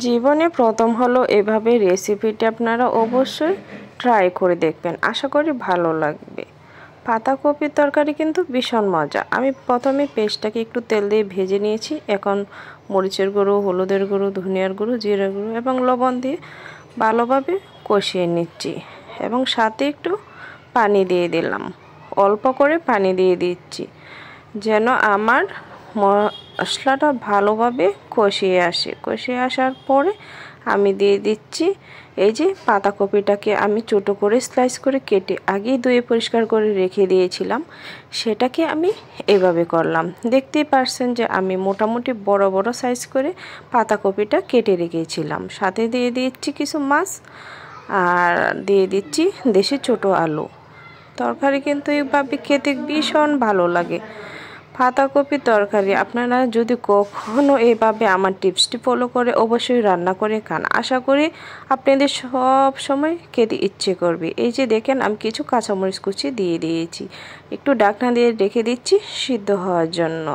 জীবনে প্রথম হলো এভাবে রেসিপিটি আপনারা অবশ্যই ট্রাই করে দেখবেন, আশা করি ভালো লাগবে। পাতাকপির তরকারি কিন্তু ভীষণ মজা। আমি প্রথমে পেস্টটাকে একটু তেল দিয়ে ভেজে নিয়েছি। এখন মরিচের গুঁড়ো, হলুদের গুঁড়ো, ধনিয়ার গুঁড়ো, জিরার গুঁড়ো এবং লবণ দিয়ে ভালোভাবে কষিয়ে নিচ্ছি এবং সাথে একটু পানি দিয়ে দিলাম, অল্প করে পানি দিয়ে দিচ্ছি যেন আমার মশলাটা ভালোভাবে কষিয়ে আসার পরে আমি দিয়ে দিচ্ছি এই যে পাতাকপিটাকে আমি ছোট করে স্লাইস করে কেটে আগেই ধুয়ে পরিষ্কার করে রেখে দিয়েছিলাম, সেটাকে আমি এভাবে করলাম। দেখতেই পারছেন যে আমি মোটামুটি বড় বড় সাইজ করে পাতাকপিটা কেটে রেখেছিলাম। সাথে দিয়ে দিচ্ছি কিছু মাছ আর দিয়ে দিচ্ছি দেশি ছোট আলু। তরকারি কিন্তু এইভাবে খেতে ভীষণ ভালো লাগে। পাতাকপি তরকারি আপনারা যদি কখনো এইভাবে আমার টিপসটি ফলো করে অবশ্যই রান্না করে খান, আশা করি আপনাদের সব সময় খেতে ইচ্ছে করবে। এই যে দেখেন আমি কিছু কাঁচামরিচ কুচি দিয়ে দিয়েছি, একটু ঢাকনা দিয়ে রেখে দিচ্ছি সিদ্ধ হওয়ার জন্য।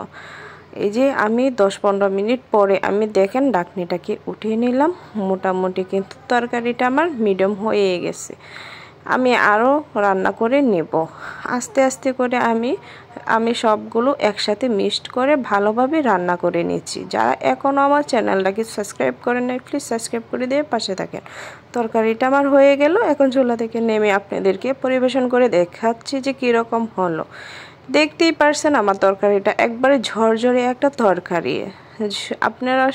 এই যে আমি 10-15 মিনিট পরে আমি দেখেন ঢাকনিটাকে উঠিয়ে নিলাম। মোটামুটি কিন্তু তরকারিটা আমার মিডিয়াম হয়ে গেছে। আমি আরও রান্না করে নেব আস্তে আস্তে করে। আমি সবগুলো একসাথে মিক্সড করে ভালোভাবে রান্না করে নিচ্ছি। যারা এখনও আমার চ্যানেলটাকে সাবস্ক্রাইব করেন নাই প্লিজ সাবস্ক্রাইব করে দিয়ে পাশে থাকেন। তরকারিটা আমার হয়ে গেল, এখন চুলা থেকে নেমে আপনাদেরকে পরিবেশন করে দেখাচ্ছি যে কীরকম হলো। দেখতেই পারছেন আমার তরকারিটা একবারে ঝরঝরে একটা তরকারি। আপনারা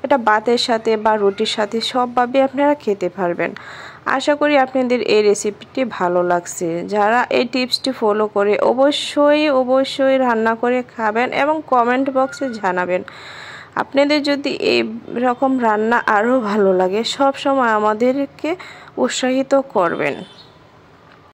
এটা ভাতের সাথে বা রুটির সাথে সবভাবে আপনারা খেতে পারবেন। আশা করি আপনাদের এই রেসিপিটি ভালো লাগছে। যারা এই টিপসটি ফলো করে অবশ্যই রান্না করে খাবেন এবং কমেন্ট বক্সে জানাবেন। আপনাদের যদি এই রকম রান্না আরও ভালো লাগে সব সময় আমাদেরকে উৎসাহিত করবেন।